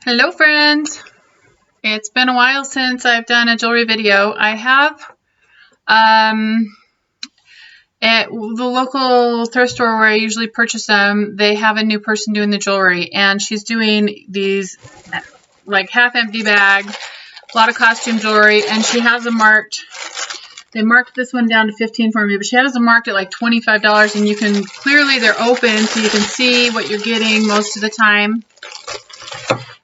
Hello friends! It's been a while since I've done a jewelry video. I have at the local thrift store where I usually purchase them, they have a new person doing the jewelry, and she's doing these like half empty bags, a lot of costume jewelry, and she has them marked. They marked this one down to $15 for me, but she has them marked at like $25, and you can clearly, they're open so you can see what you're getting most of the time.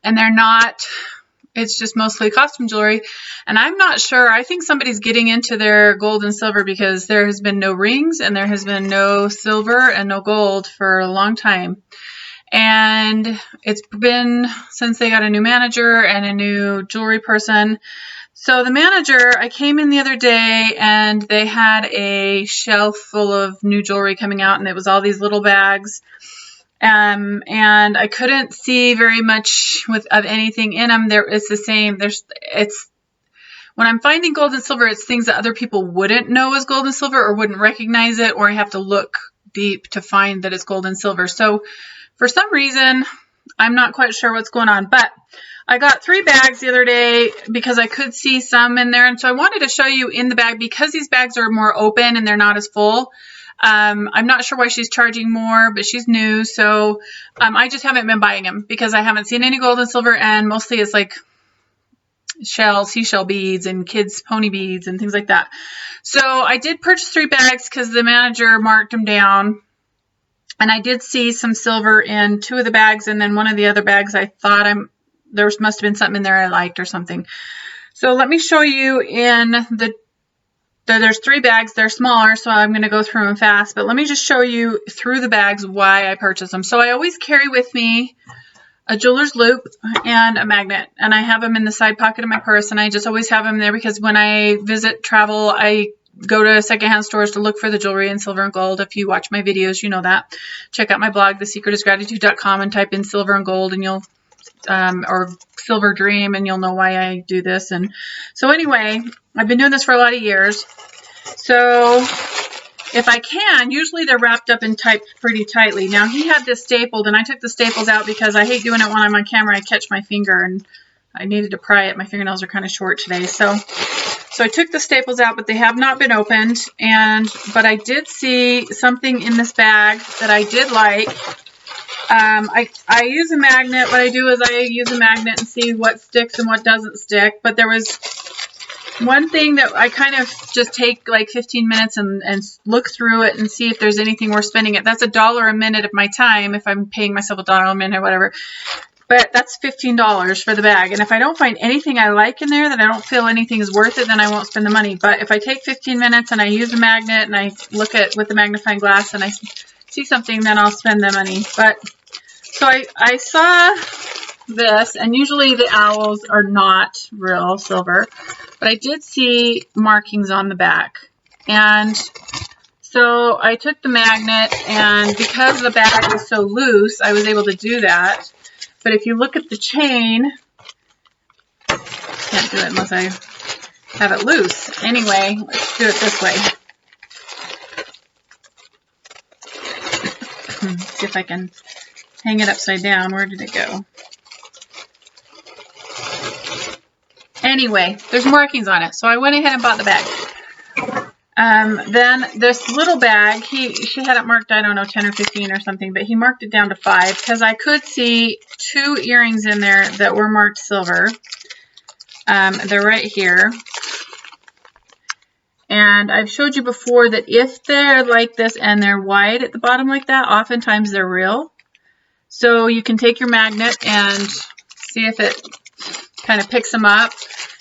And they're not, it's just mostly costume jewelry. And I'm not sure, I think somebody's getting into their gold and silver because there has been no rings and there has been no silver and no gold for a long time. And it's been since they got a new manager and a new jewelry person. So the manager, I came in the other day and they had a shelf full of new jewelry coming out, and it was all these little bags. And I couldn't see very much of anything in them. It's the same. When I'm finding gold and silver, it's things that other people wouldn't know as gold and silver or wouldn't recognize it, or I have to look deep to find that it's gold and silver. So for some reason, I'm not quite sure what's going on, but I got 3 bags the other day because I could see some in there. And so I wanted to show you in the bag, because these bags are more open and they're not as full. I'm not sure why she's charging more, but she's new. So I just haven't been buying them because I haven't seen any gold and silver, and mostly it's like seashell beads and kids pony beads and things like that. So I did purchase 3 bags because the manager marked them down. And I did see some silver in 2 of the bags, and then one of the other bags I thought there must have been something in there I liked or something. So let me show you in there's 3 bags. They're smaller, so I'm going to go through them fast. But let me just show you through the bags why I purchased them. So I always carry with me a jeweler's loop and a magnet, and I have them in the side pocket of my purse, and I just always have them there because when I travel, I go to secondhand stores to look for the jewelry in silver and gold. If you watch my videos, you know that. Check out my blog, thesecretisgratitude.com, and type in silver and gold, and you'll or silver dream, and you'll know why I do this. And so anyway, I've been doing this for a lot of years. So if I can, usually they're wrapped up and typed pretty tightly. Now he had this stapled, and I took the staples out because I hate doing it when I'm on camera. I catch my finger, and I needed to pry it. My fingernails are kind of short today. So I took the staples out, but they have not been opened. But I did see something in this bag that I did like. I use a magnet. What I do is I use a magnet and see what sticks and what doesn't stick. But there was one thing that I kind of just take like 15 minutes and look through it and see if there's anything worth spending it. That's $1 a minute of my time if I'm paying myself $1 a minute or whatever. But that's $15 for the bag. And if I don't find anything I like in there, that I don't feel anything is worth it, then I won't spend the money. But if I take 15 minutes and I use a magnet and I look at with the magnifying glass and I see something, then I'll spend the money. But so I saw this, and usually the owls are not real silver, but I did see markings on the back. And so I took the magnet, and because the bag was so loose, I was able to do that. But if you look at the chain, can't do it unless I have it loose. Anyway, let's do it this way. See if I can hang it upside down. Where did it go? Anyway, there's markings on it. So I went ahead and bought the bag. Then this little bag, she had it marked, I don't know, 10 or 15 or something, but he marked it down to 5 because I could see 2 earrings in there that were marked silver. They're right here. And I've showed you before that if they're like this and they're wide at the bottom like that, oftentimes they're real. So you can take your magnet and see if it kind of picks them up.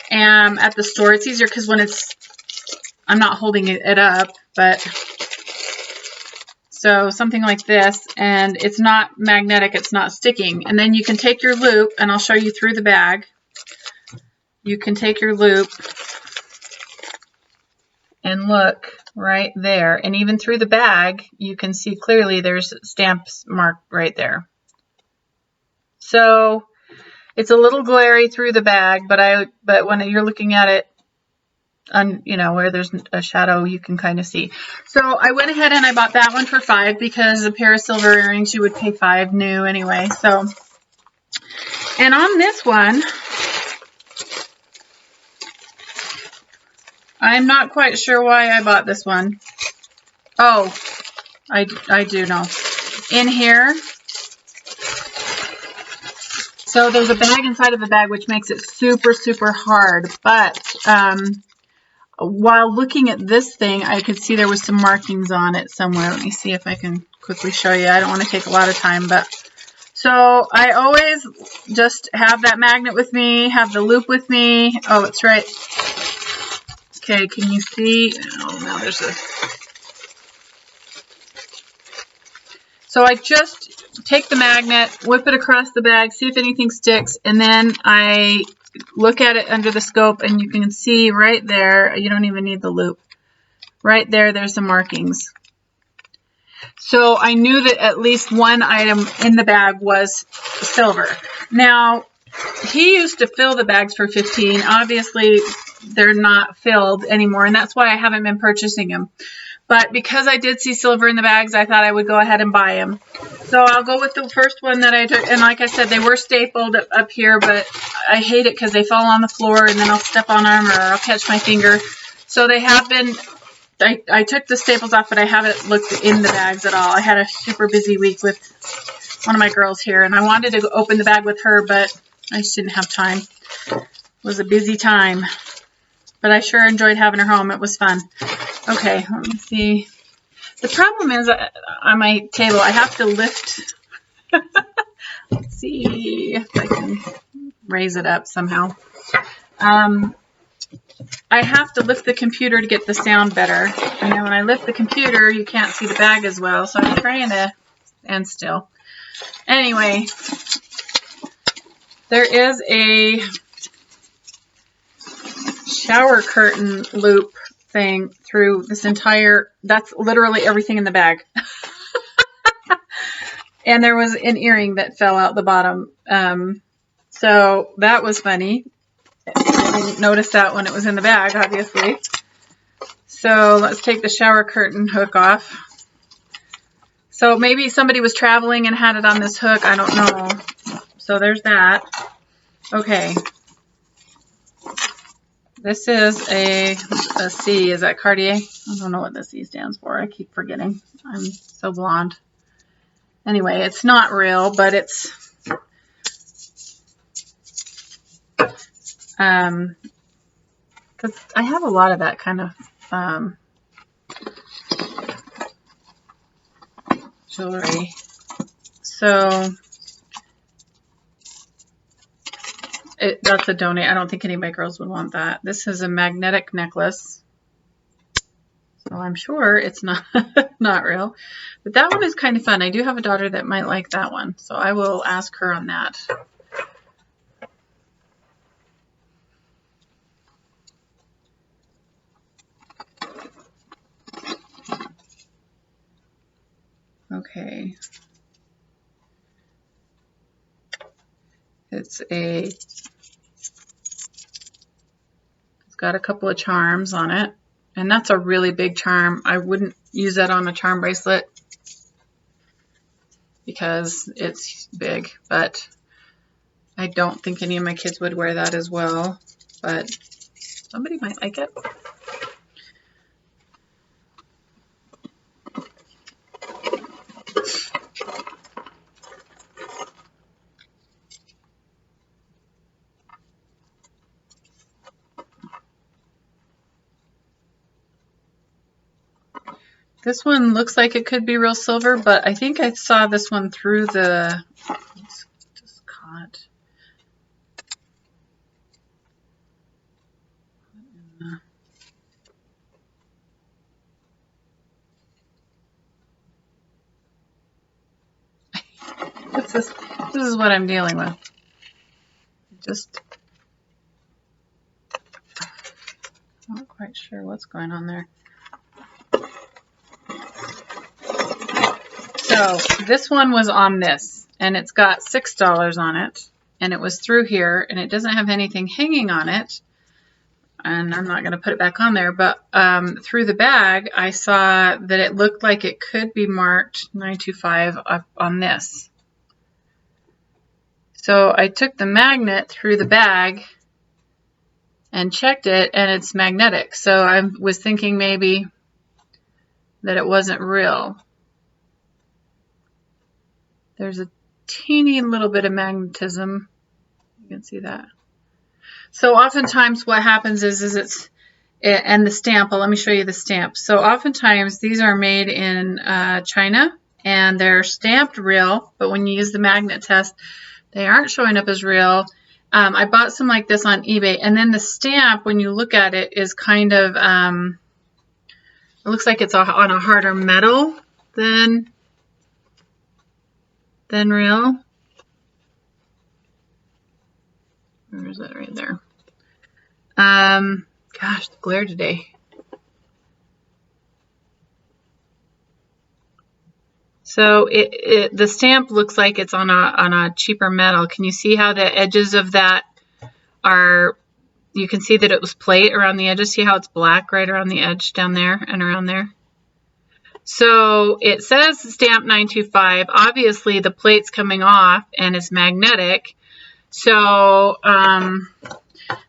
At the store, it's easier because when I'm not holding it up, but so something like this, and it's not magnetic, it's not sticking. And then you can take your loop, and I'll show you through the bag. You can take your loop and look right there. And even through the bag, you can see clearly there's stamps marked right there. So it's a little glary through the bag, but when you're looking at it, where there's a shadow, you can kind of see. So I went ahead and I bought that one for $5 because a pair of silver earrings you would pay $5 new anyway. So And on this one, I'm not quite sure why I bought this one. Oh, I do know. In here, so there's a bag inside of the bag, which makes it super, super hard. But while looking at this thing, I could see there was some markings on it somewhere. Let me see if I can quickly show you. I don't want to take a lot of time, but so I always just have that magnet with me, have the loop with me. Oh, it's right. Okay, can you see? Oh, no, there's a... So I just take the magnet, whip it across the bag, see if anything sticks, and then I look at it under the scope, and you can see right there, you don't even need the loop. Right there, there's the markings. So I knew that at least one item in the bag was silver. Now, he used to fill the bags for $15. Obviously, they're not filled anymore, and that's why I haven't been purchasing them. But because I did see silver in the bags, I thought I would go ahead and buy them. So I'll go with the first one that I took. And like I said, they were stapled up here, but I hate it because they fall on the floor and then I'll step on them or I'll catch my finger. So they have been, I took the staples off, but I haven't looked in the bags at all. I had a super busy week with one of my girls here, and I wanted to open the bag with her, but I just didn't have time. It was a busy time. But I sure enjoyed having her home. It was fun. Okay, let me see. The problem is on my table, I have to lift. Let's see if I can raise it up somehow. I have to lift the computer to get the sound better. And then when I lift the computer, you can't see the bag as well. So I'm trying to stand still. Anyway, there is a shower curtain loop thing through this entire, that's literally everything in the bag. And there was an earring that fell out the bottom. So that was funny. I didn't notice that when it was in the bag, obviously. So let's take the shower curtain hook off. So maybe somebody was traveling and had it on this hook. I don't know. So there's that. Okay. This is a C. Is that Cartier? I don't know what the C stands for. I keep forgetting. I'm so blonde. Anyway, it's not real, but it's... because I have a lot of that kind of jewelry. So that's a donate. I don't think any of my girls would want that. This is a magnetic necklace. So I'm sure it's not not real. But that one is kind of fun. I do have a daughter that might like that one. So I will ask her on that. Okay. It's got a couple of charms on it, and that's a really big charm. I wouldn't use that on a charm bracelet because it's big, but I don't think any of my kids would wear that as well, but somebody might like it. This one looks like it could be real silver, but I think I saw this one through the... It's just caught. What's this? This is what I'm dealing with. Just not quite sure what's going on there. So this one was on this, and it's got $6 on it, and it was through here, and it doesn't have anything hanging on it, and I'm not going to put it back on there, but through the bag, I saw that it looked like it could be marked 925 up on this. So I took the magnet through the bag and checked it, and it's magnetic. So I was thinking maybe that it wasn't real. There's a teeny little bit of magnetism. You can see that. So oftentimes what happens is and the stamp, well, let me show you the stamp. So oftentimes these are made in China, and they're stamped real, but when you use the magnet test, they aren't showing up as real. I bought some like this on eBay, and then the stamp, when you look at it, is kind of, it looks like it's on a harder metal than real. Where is that? Right there. Gosh, the glare today. So the stamp looks like it's on a cheaper metal. Can you see how the edges of that are? You can see that it was plate around the edges. See how it's black right around the edge down there and around there? So it says stamp 925. Obviously the plate's coming off and it's magnetic. So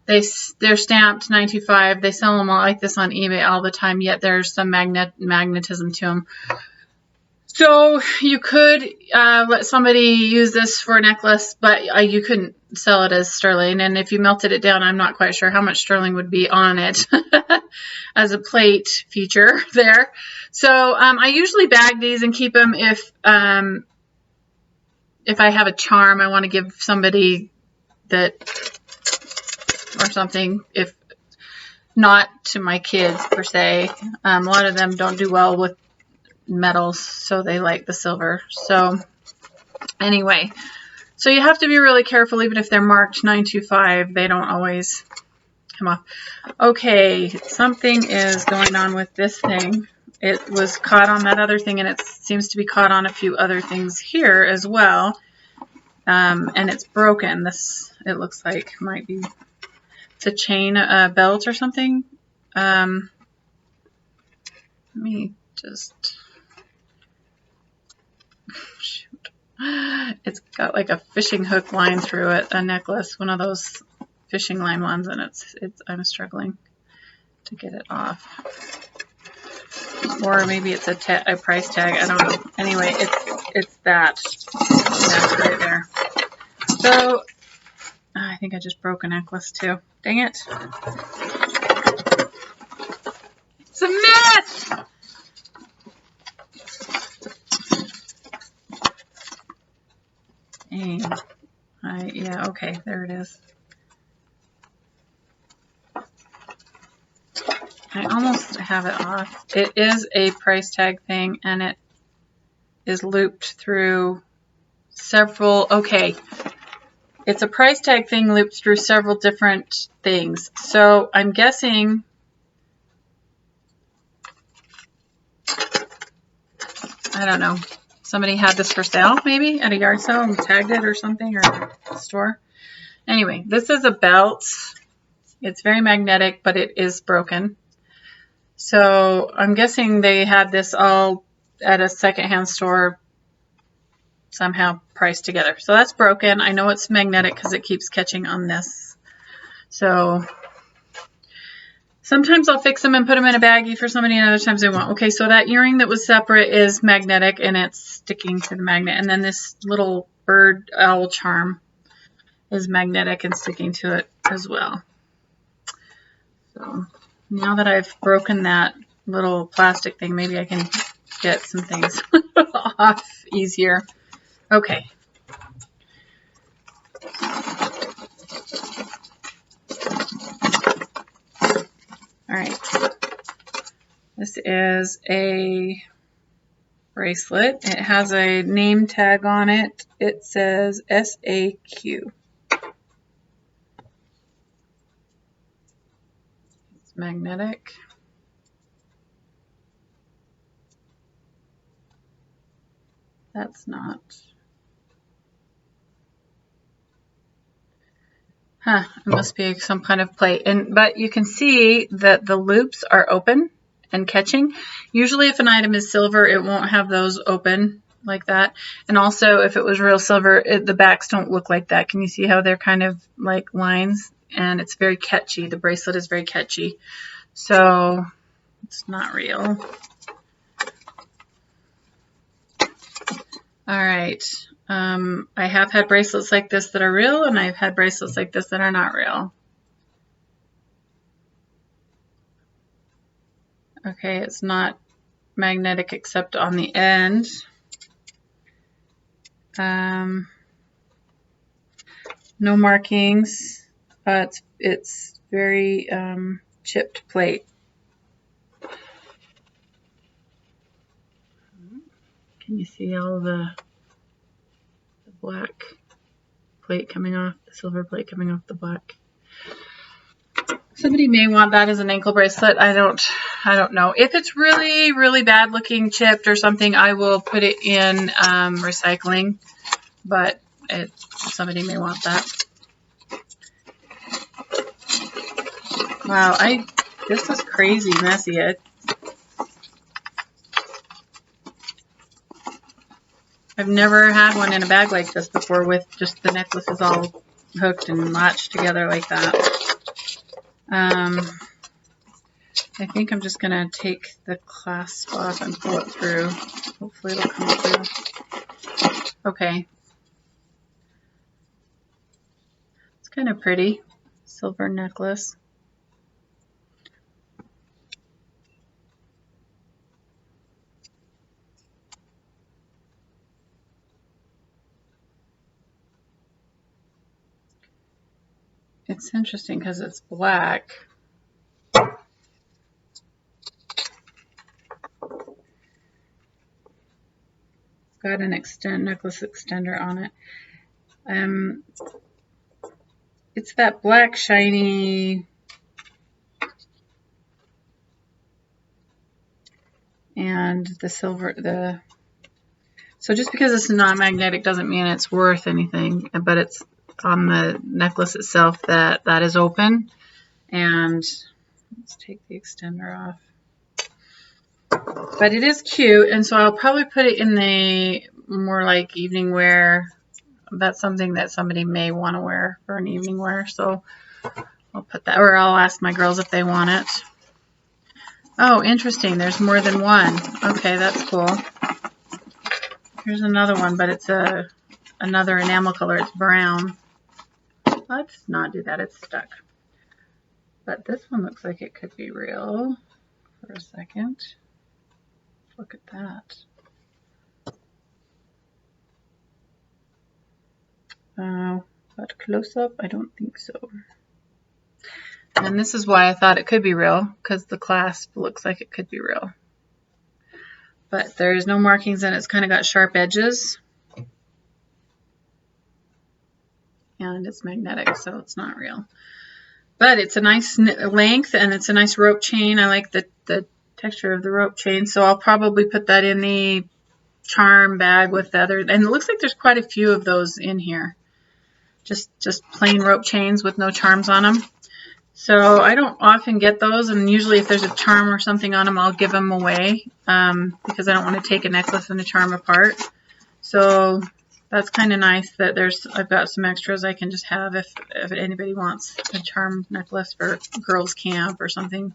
they're stamped 925. They sell them all like this on eBay all the time, yet there's some magnetism to them. So you could let somebody use this for a necklace, but you couldn't sell it as sterling. And if you melted it down, I'm not quite sure how much sterling would be on it as a plate feature there. So I usually bag these and keep them if I have a charm I want to give somebody that or something, if not to my kids per se. A lot of them don't do well with metals, so they like the silver. So anyway, so you have to be really careful. Even if they're marked 925, they don't always come off. Okay, something is going on with this thing. It was caught on that other thing, and it seems to be caught on a few other things here as well. And it's broken. This, it looks like, might be, it's a chain, a belt or something. Let me just, shoot. It's got like a fishing hook line through it, a necklace, one of those fishing line ones, and I'm struggling to get it off. Or maybe it's a price tag, I don't know. Anyway, it's that. That's right there. So, I think I just broke a necklace too. Dang it. It's a mess! Dang. Yeah, okay, there it is. I almost have it off. It is a price tag thing, and it is looped through several, okay. It's a price tag thing looped through several different things. So I'm guessing, I don't know, somebody had this for sale maybe at a yard sale and tagged it or something, or a store. Anyway, this is a belt. It's very magnetic, but it is broken. So I'm guessing they had this all at a secondhand store somehow priced together. So that's broken. I know it's magnetic because it keeps catching on this. So sometimes I'll fix them and put them in a baggie for somebody, and other times I won't. Okay, so that earring that was separate is magnetic, and it's sticking to the magnet. And then this little bird owl charm is magnetic and sticking to it as well. So now that I've broken that little plastic thing, maybe I can get some things off easier. Okay. All right. This is a bracelet. It has a name tag on it. It says SAQ. It's magnetic. That's not. Huh, it must be some kind of plate. But you can see that the loops are open and catching. Usually if an item is silver, it won't have those open. like that. And also, if it was real silver, the backs don't look like that. Can you see how they're kind of like lines? And it's very catchy. The bracelet is very catchy. So it's not real. All right. I have had bracelets like this that are real, and I've had bracelets like this that are not real. Okay, it's not magnetic except on the end. No markings, but it's very chipped plate. Can you see all the black plate coming off, the silver plate coming off the black? Somebody may want that as an ankle bracelet. I don't know. If it's really, really bad looking, chipped or something, I will put it in recycling. But somebody may want that. Wow, this is crazy messy. I've never had one in a bag like this before with just the necklaces all hooked and latched together like that. I think I'm just going to take the clasp off and pull it through. Hopefully it'll come through. Okay. It's kind of pretty. Silver necklace. It's interesting because it's black. Got an necklace extender on it. It's that black shiny and the silver. So just because it's not magnetic doesn't mean it's worth anything, but it's on the necklace itself that is open. And let's take the extender off. But it is cute, and so I'll probably put it in the more like evening wear. That's something that somebody may want to wear for an evening wear, so I'll put that, or I'll ask my girls if they want it. Oh, interesting. There's more than one. Okay, that's cool. Here's another one, but it's another enamel color. It's brown. Let's not do that. It's stuck. But this one looks like it could be real for a second. Look at that. But close up, I don't think so. And this is why I thought it could be real, because the clasp looks like it could be real. But there's no markings and it's kind of got sharp edges. And it's magnetic, so it's not real. But it's a nice length and it's a nice rope chain. I like the texture of the rope chain, so I'll probably put that in the charm bag with the other. And it looks like there's quite a few of those in here. Just plain rope chains with no charms on them. So I don't often get those, and usually if there's a charm or something on them, I'll give them away because I don't want to take a necklace and a charm apart. So that's kind of nice that I've got some extras I can just have if anybody wants a charm necklace for girls' camp or something.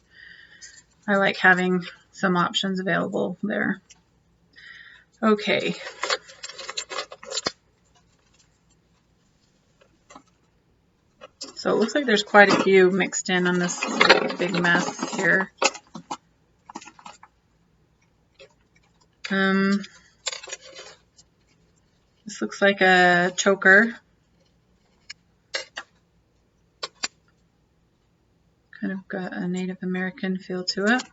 I like having some options available there. Okay. So it looks like there's quite a few mixed in on this big mess here. This looks like a choker. Kind of got a Native American feel to it.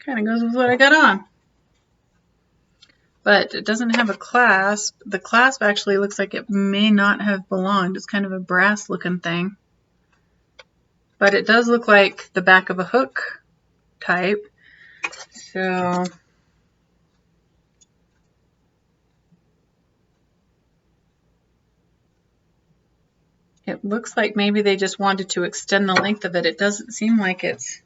Kind of goes with what I got on. But it doesn't have a clasp. The clasp actually looks like it may not have belonged. It's kind of a brass looking thing. But it does look like the back of a hook type. So it looks like maybe they just wanted to extend the length of it. It doesn't seem like it's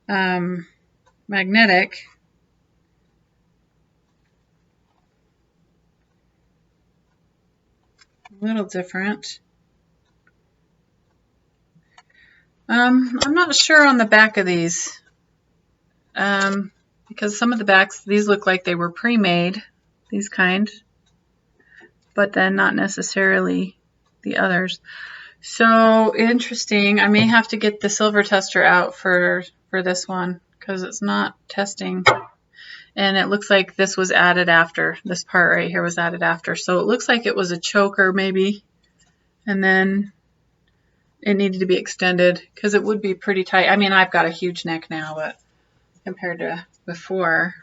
magnetic. A little different. I'm not sure on the back of these, because some of the backs, these look like they were pre-made, these kind, but then not necessarily the others. So interesting. I may have to get the silver tester out for this one because it's not testing. And it looks like this was added after. This part right here was added after. So it looks like it was a choker maybe, and then it needed to be extended because it would be pretty tight. I mean, I've got a huge neck now, but compared to before,